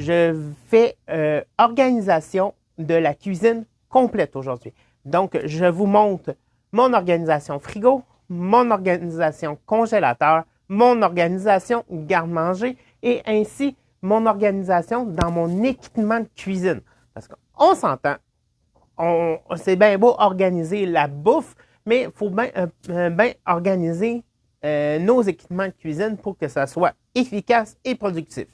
je fais organisation de la cuisine complète aujourd'hui. Donc, je vous montre mon organisation frigo, mon organisation congélateur, mon organisation garde-manger et ainsi mon organisation dans mon équipement de cuisine. Parce qu'on s'entend, c'est bien beau organiser la bouffe, mais il faut bien organiser nos équipements de cuisine pour que ça soit efficace et productif.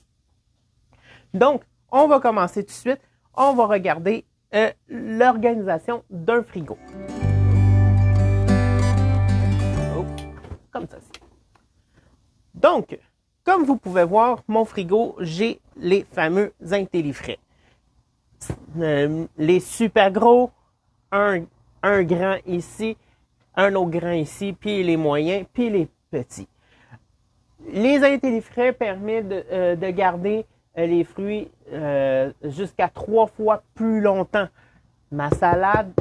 Donc, on va commencer tout de suite. On va regarder l'organisation d'un frigo. Oh, comme ça. Donc, comme vous pouvez voir, mon frigo, j'ai les fameux IntelliFrais. Les super gros, un grand ici, un autre grand ici, puis les moyens, puis les petits. Les IntelliFrais permettent de garder les fruits jusqu'à 3 fois plus longtemps. Ma salade,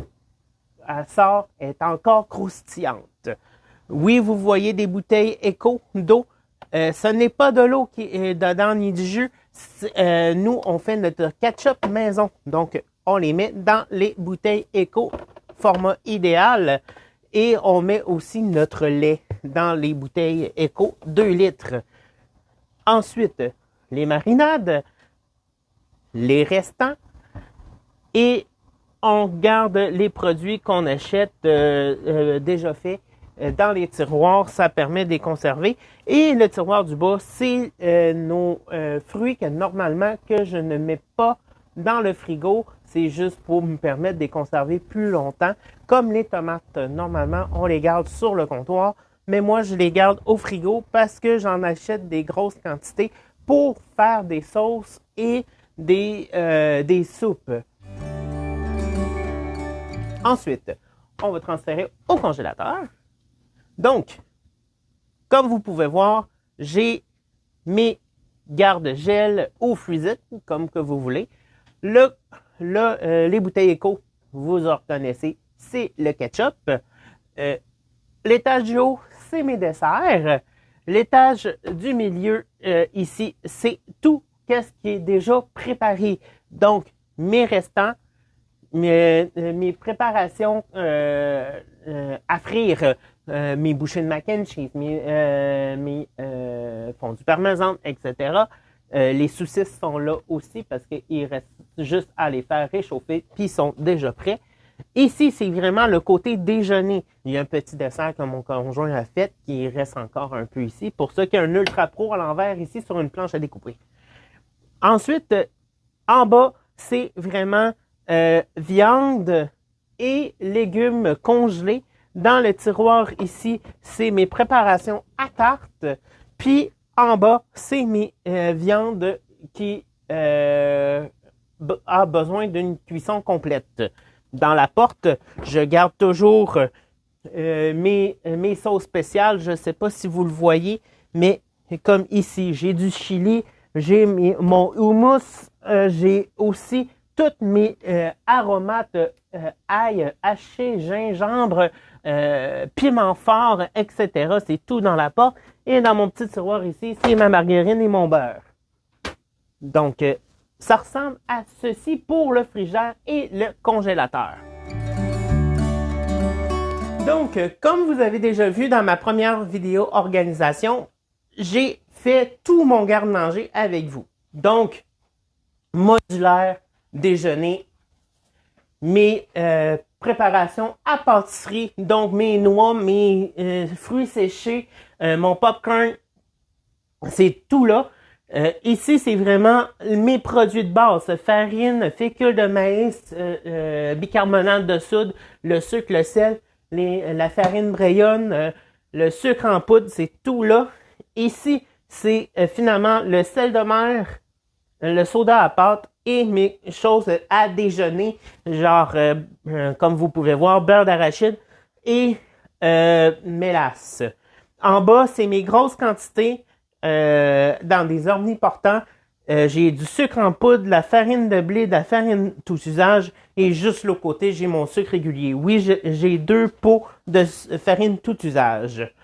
elle sort, est encore croustillante. Oui, vous voyez des bouteilles éco d'eau. Ce n'est pas de l'eau qui est dedans ni du jus. Nous, on fait notre ketchup maison. Donc, on les met dans les bouteilles éco, format idéal. Et on met aussi notre lait dans les bouteilles éco 2 litres. Ensuite, les marinades, les restants et on garde les produits qu'on achète déjà faits dans les tiroirs. Ça permet de les conserver. Et le tiroir du bas, c'est nos fruits que normalement que je ne mets pas dans le frigo. C'est juste pour me permettre de les conserver plus longtemps. Comme les tomates, normalement, on les garde sur le comptoir. Mais moi, je les garde au frigo parce que j'en achète des grosses quantités pour faire des sauces et des soupes. Ensuite, on va transférer au congélateur. Donc, comme vous pouvez voir, j'ai mes garde-gel ou fruits comme que vous voulez. Les bouteilles éco, vous en reconnaissez, c'est le ketchup. L'étage du haut, c'est mes desserts. L'étage du milieu, ici, c'est tout ce qui est déjà préparé. Donc, mes restants, mes préparations à frire, mes bouchées de mac and cheese, mes fondus parmesan, etc. Les saucisses sont là aussi parce qu'il reste juste à les faire réchauffer puis ils sont déjà prêts. Ici, c'est vraiment le côté déjeuner. Il y a un petit dessert que mon conjoint a fait qui reste encore un peu ici. Pour ça qu'il y a un Ultra Pro à l'envers ici sur une planche à découper. Ensuite, en bas, c'est vraiment viande et légumes congelés. Dans le tiroir ici, c'est mes préparations à tarte. Puis en bas, c'est mes viandes qui a besoin d'une cuisson complète. Dans la porte, je garde toujours mes sauces spéciales. Je ne sais pas si vous le voyez, mais comme ici, j'ai du chili, j'ai mon hummus, j'ai aussi toutes mes aromates, ail, haché, gingembre, piment fort, etc. C'est tout dans la porte. Et dans mon petit tiroir ici, c'est ma margarine et mon beurre. Donc, ça ressemble à ceci pour le frigidaire et le congélateur. Donc, comme vous avez déjà vu dans ma première vidéo organisation, j'ai fait tout mon garde-manger avec vous. Donc, modulaire, déjeuner, mes préparations à pâtisserie, donc mes noix, mes fruits séchés, mon popcorn, c'est tout là. Ici, c'est vraiment mes produits de base, farine, fécule de maïs, bicarbonate de soude, le sucre, le sel, la farine brayonne, le sucre en poudre, c'est tout là. Ici, c'est finalement le sel de mer, le soda à pâte et mes choses à déjeuner, genre, comme vous pouvez voir, beurre d'arachide et mélasse. En bas, c'est mes grosses quantités dans des omniportants. J'ai du sucre en poudre, de la farine de blé, de la farine tout usage et juste l'autre côté, j'ai mon sucre régulier. Oui, j'ai 2 pots de farine tout usage.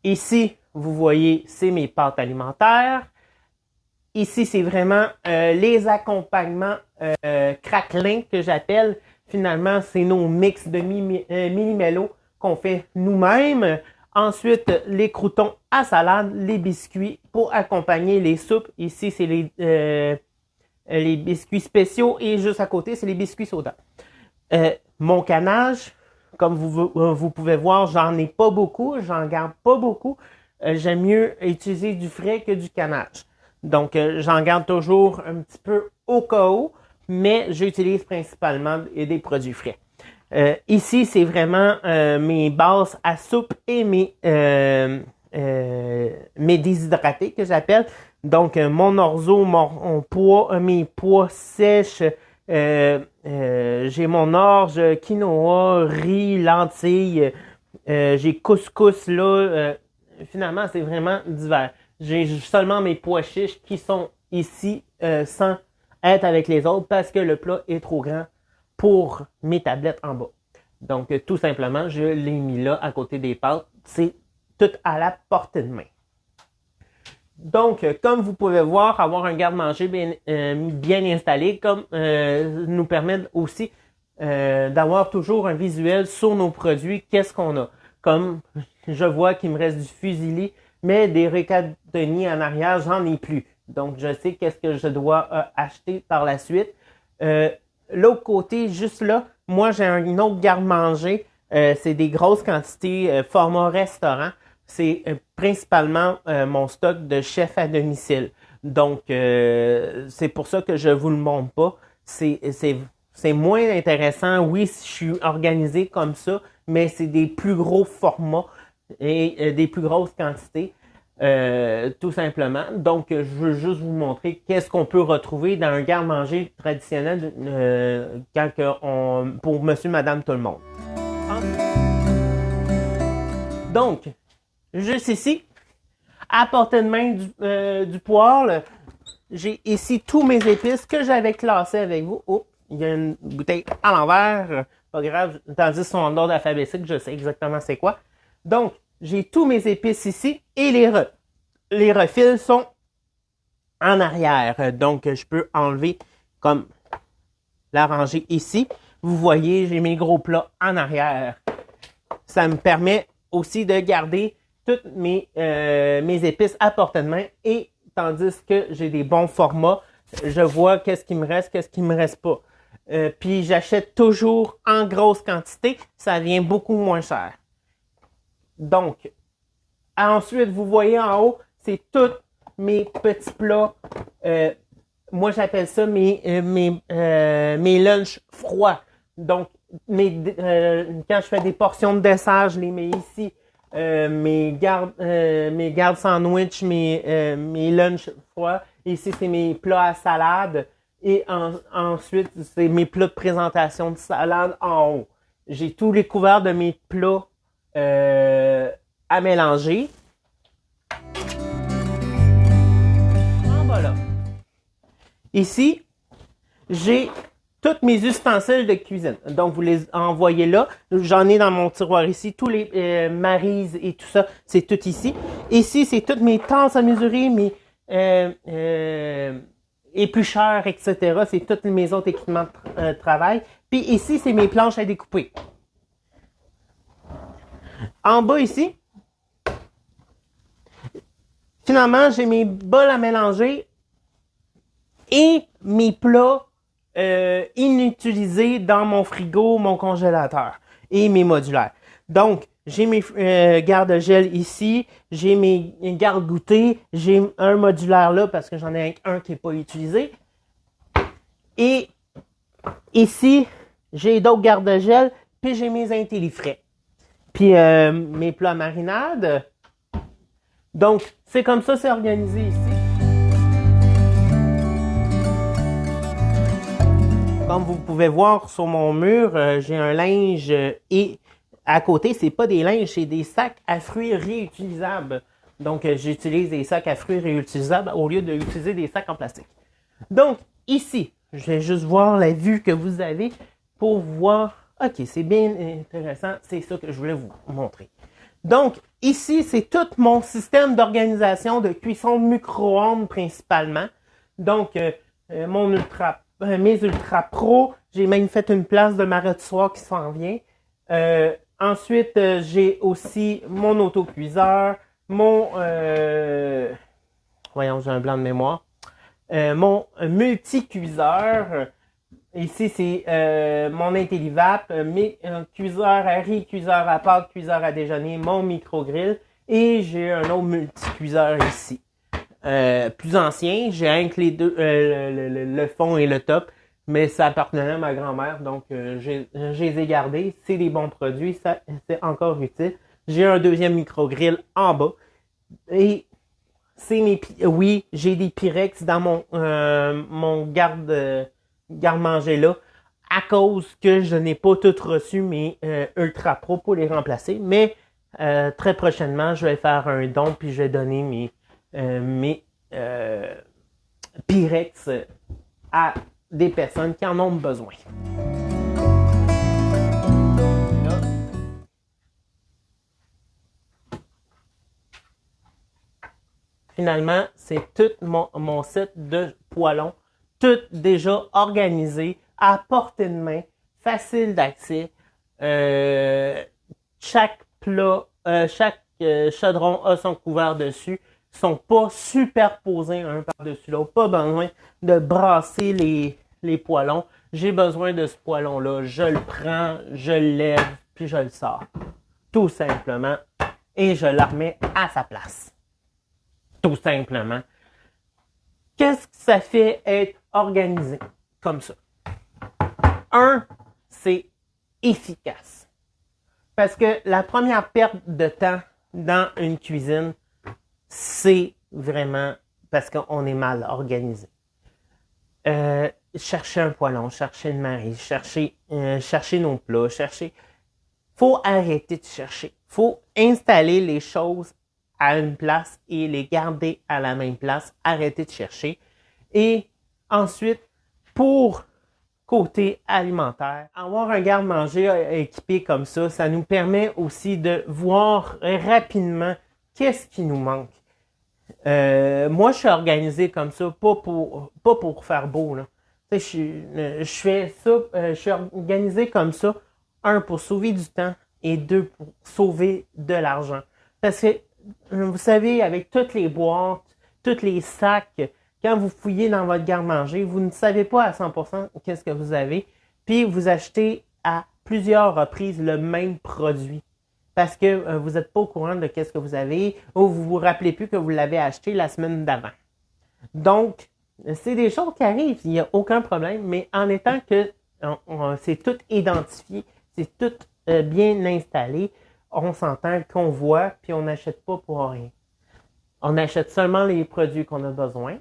Ici, vous voyez, c'est mes pâtes alimentaires. Ici, c'est vraiment les accompagnements craquelins que j'appelle. Finalement, c'est nos mix de mini-mélo qu'on fait nous-mêmes. Ensuite, les croûtons à salade, les biscuits pour accompagner les soupes. Ici, c'est les biscuits spéciaux et juste à côté, c'est les biscuits soda. Mon canage, comme vous pouvez voir, j'en ai pas beaucoup, j'en garde pas beaucoup. J'aime mieux utiliser du frais que du canage. Donc, j'en garde toujours un petit peu au cas où, mais j'utilise principalement des produits frais. Ici, c'est vraiment mes bases à soupe et mes déshydratés que j'appelle. Donc, mon orzo, mon pois, mes pois sèches, j'ai mon orge, quinoa, riz, lentilles, j'ai couscous là. Finalement, c'est vraiment divers. J'ai seulement mes pois chiches qui sont ici sans être avec les autres parce que le plat est trop grand pour mes tablettes en bas. Donc, tout simplement, je l'ai mis là à côté des pâtes. C'est tout à la portée de main. Donc, comme vous pouvez voir, avoir un garde-manger bien installé nous permet aussi d'avoir toujours un visuel sur nos produits. Qu'est-ce qu'on a? Comme je vois qu'il me reste du fusilli, mais des rigatoni en arrière, j'en ai plus. Donc, je sais qu'est-ce que je dois acheter par la suite. L'autre côté, juste là, moi, j'ai une autre garde-manger. C'est des grosses quantités format restaurant. C'est principalement mon stock de chef à domicile. Donc, c'est pour ça que je vous le montre pas. C'est moins intéressant. Oui, je suis organisé comme ça, mais c'est des plus gros formats et des plus grosses quantités. Tout simplement. Donc, je veux juste vous montrer qu'est-ce qu'on peut retrouver dans un garde-manger traditionnel pour monsieur, madame, tout le monde. Donc, juste ici, à portée de main du poêle, j'ai ici tous mes épices que j'avais classées avec vous. Oh, il y a une bouteille à l'envers. Pas grave, tandis qu'ils sont en ordre alphabétique, je sais exactement c'est quoi. Donc, j'ai tous mes épices ici et les refils sont en arrière. Donc, je peux enlever comme la rangée ici. Vous voyez, j'ai mes gros plats en arrière. Ça me permet aussi de garder toutes mes épices à portée de main et tandis que j'ai des bons formats, je vois qu'est-ce qui me reste, qu'est-ce qui me reste pas. Puis j'achète toujours en grosse quantité, ça vient beaucoup moins cher. Donc, ensuite, vous voyez en haut, c'est tous mes petits plats. Moi, j'appelle ça mes lunchs froids. Donc, quand je fais des portions de dessert, je les mets ici. Mes gardes sandwich, mes lunchs froids. Ici, c'est mes plats à salade. Et ensuite, c'est mes plats de présentation de salade en haut. J'ai tous les couverts de mes plats à mélanger. En bas là. Ici, j'ai tous mes ustensiles de cuisine. Donc, vous les envoyez là. J'en ai dans mon tiroir ici. Tous les marises et tout ça, c'est tout ici. Ici, c'est toutes mes tasses à mesurer, mes éplucheurs, etc. C'est tous mes autres équipements de travail. Puis ici, c'est mes planches à découper. En bas ici, finalement, j'ai mes bols à mélanger et mes plats inutilisés dans mon frigo, mon congélateur et mes modulaires. Donc, j'ai mes garde-gel ici, j'ai mes garde-goûter, j'ai un modulaire là parce que j'en ai un qui n'est pas utilisé. Et ici, j'ai d'autres garde-gel, puis j'ai mes intellifrais. Puis mes plats marinades. Donc, c'est comme ça, c'est organisé ici. Comme vous pouvez voir sur mon mur, j'ai un linge et à côté, c'est pas des linges, c'est des sacs à fruits réutilisables. Donc, j'utilise des sacs à fruits réutilisables au lieu d'utiliser des sacs en plastique. Donc, ici, je vais juste voir la vue que vous avez pour voir. OK, c'est bien intéressant. C'est ça que je voulais vous montrer. Donc, ici, c'est tout mon système d'organisation de cuisson micro-ondes principalement. Donc, mes Ultra Pro, j'ai même fait une place de marais du soir qui s'en vient. Ensuite, j'ai aussi mon autocuiseur, voyons, j'ai un blanc de mémoire, mon multi-cuiseur. Ici, c'est mon IntelliVap, mes cuiseurs à riz, cuiseur à pâtes, cuiseur à déjeuner, mon micro-grill. Et j'ai un autre multi-cuiseur ici. Plus ancien, j'ai rien que les deux, le fond et le top, mais ça appartenait à ma grand-mère, donc je les ai gardés. C'est des bons produits, ça c'est encore utile. J'ai un deuxième micro-grill en bas. Et oui, j'ai des Pyrex dans mon garde-manger là, à cause que je n'ai pas toutes reçu mes Ultra Pro pour les remplacer. Mais très prochainement, je vais faire un don puis je vais donner mes Pyrex à des personnes qui en ont besoin. Finalement, c'est tout mon set de poêlons, tout déjà organisé, à portée de main, facile d'accès. Chaque plat, chaque chaudron a son couvert dessus. Ils sont pas superposés un par-dessus l'autre. Pas besoin de brasser les poêlons. J'ai besoin de ce poêlon-là. Je le prends, je le lève, puis je le sors. Tout simplement. Et je la remets à sa place. Tout simplement. Qu'est-ce que ça fait être organisé comme ça? C'est efficace. Parce que la première perte de temps dans une cuisine, c'est vraiment parce qu'on est mal organisé. Chercher un poêlon, chercher une marée, chercher nos plats, faut arrêter de chercher. Faut installer les choses à une place et les garder à la même place. Arrêter de chercher. Et ensuite, pour côté alimentaire, avoir un garde-manger équipé comme ça nous permet aussi de voir rapidement qu'est-ce qui nous manque. Moi, je suis organisé comme ça, pas pour faire beau, là. Je fais ça, je suis organisé comme ça, pour sauver du temps et 2, pour sauver de l'argent. Parce que, vous savez, avec toutes les boîtes, tous les sacs, quand vous fouillez dans votre garde-manger, vous ne savez pas à 100% qu'est-ce que vous avez, puis vous achetez à plusieurs reprises le même produit. Parce que vous n'êtes pas au courant de qu'est-ce que vous avez, ou vous vous rappelez plus que vous l'avez acheté la semaine d'avant. Donc, c'est des choses qui arrivent, il n'y a aucun problème, mais en étant que c'est tout identifié, c'est tout bien installé, on s'entend qu'on voit, puis on n'achète pas pour rien. On achète seulement les produits qu'on a besoin.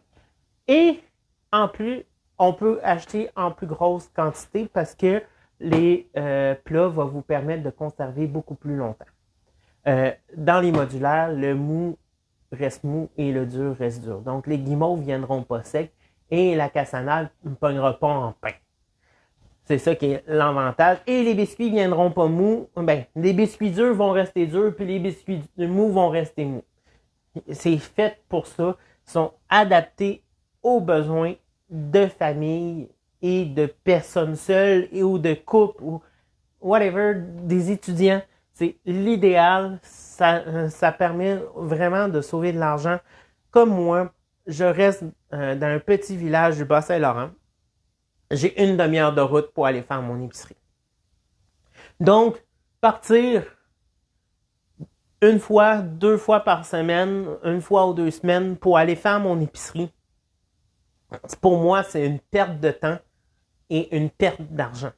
Et en plus, on peut acheter en plus grosse quantité parce que les plats vont vous permettre de conserver beaucoup plus longtemps. Dans les modulaires, le mou reste mou et le dur reste dur. Donc, les guimauves ne viendront pas secs et la cassonade ne pognera pas en pain. C'est ça qui est l'avantage. Et les biscuits ne viendront pas mous. Ben, les biscuits durs vont rester durs, puis les biscuits mous vont rester mous. C'est fait pour ça. Ils sont adaptés aux besoins de famille et de personnes seules ou de couples ou whatever, des étudiants. C'est l'idéal. Ça permet vraiment de sauver de l'argent. Comme moi, je reste dans un petit village du Bas-Saint-Laurent. J'ai une demi-heure de route pour aller faire mon épicerie. Donc, partir une fois, 2 fois par semaine, 1 fois ou 2 semaines pour aller faire mon épicerie, pour moi, c'est une perte de temps et une perte d'argent.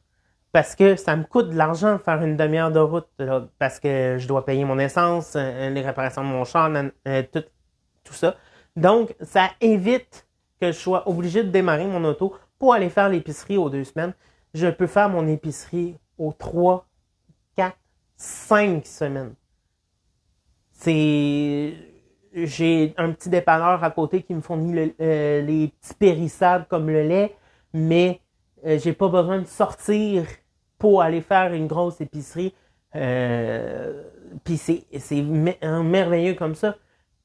Parce que ça me coûte de l'argent de faire une demi-heure de route, là, parce que je dois payer mon essence, les réparations de mon char, tout ça. Donc, ça évite que je sois obligé de démarrer mon auto pour aller faire l'épicerie aux 2 semaines. Je peux faire mon épicerie aux 3, 4, 5 semaines. J'ai un petit dépanneur à côté qui me fournit les petits périssables comme le lait, mais j'ai pas besoin de sortir pour aller faire une grosse épicerie. Puis c'est merveilleux comme ça.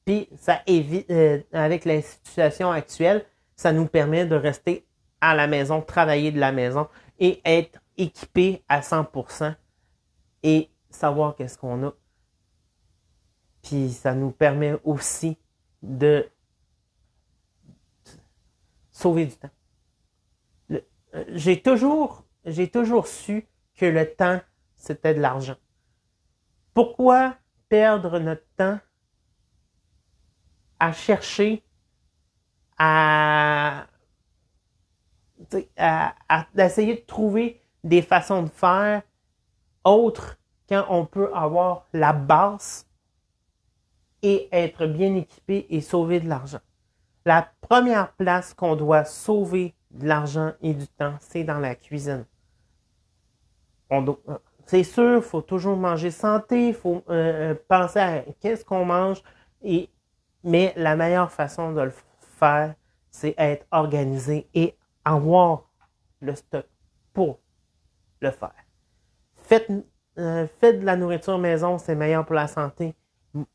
Puis ça évite, avec la situation actuelle, ça nous permet de rester à la maison, travailler de la maison et être équipé à 100% et savoir qu'est-ce qu'on a. Puis ça nous permet aussi de sauver du temps. J'ai toujours su que le temps, c'était de l'argent. Pourquoi perdre notre temps à chercher à essayer de trouver des façons de faire autres quand on peut avoir la base et être bien équipé et sauver de l'argent. La première place qu'on doit sauver de l'argent et du temps, c'est dans la cuisine. C'est sûr, il faut toujours manger santé, il faut penser à qu'est-ce qu'on mange, mais la meilleure façon de le faire, c'est être organisé et avoir le stock pour le faire. Faites de la nourriture maison, c'est meilleur pour la santé.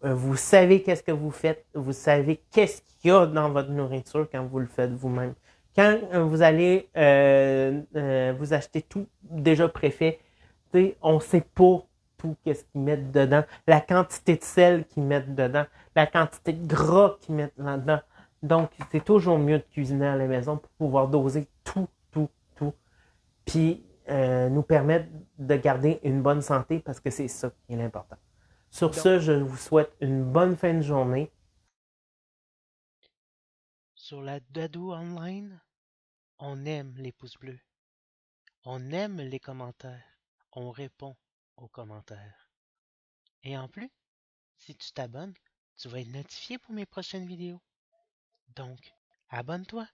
Vous savez qu'est-ce que vous faites, vous savez qu'est-ce qu'il y a dans votre nourriture quand vous le faites vous-même. Quand vous allez vous acheter tout déjà préfait, on ne sait pas tout qu'est-ce qu'ils mettent dedans, la quantité de sel qu'ils mettent dedans, la quantité de gras qu'ils mettent là-dedans. Donc, c'est toujours mieux de cuisiner à la maison pour pouvoir doser tout. Puis, nous permettre de garder une bonne santé parce que c'est ça qui est l'important. Sur ce, je vous souhaite une bonne fin de journée. Sur la Dadou Online, on aime les pouces bleus. On aime les commentaires. On répond aux commentaires. Et en plus, si tu t'abonnes, tu vas être notifié pour mes prochaines vidéos. Donc, abonne-toi.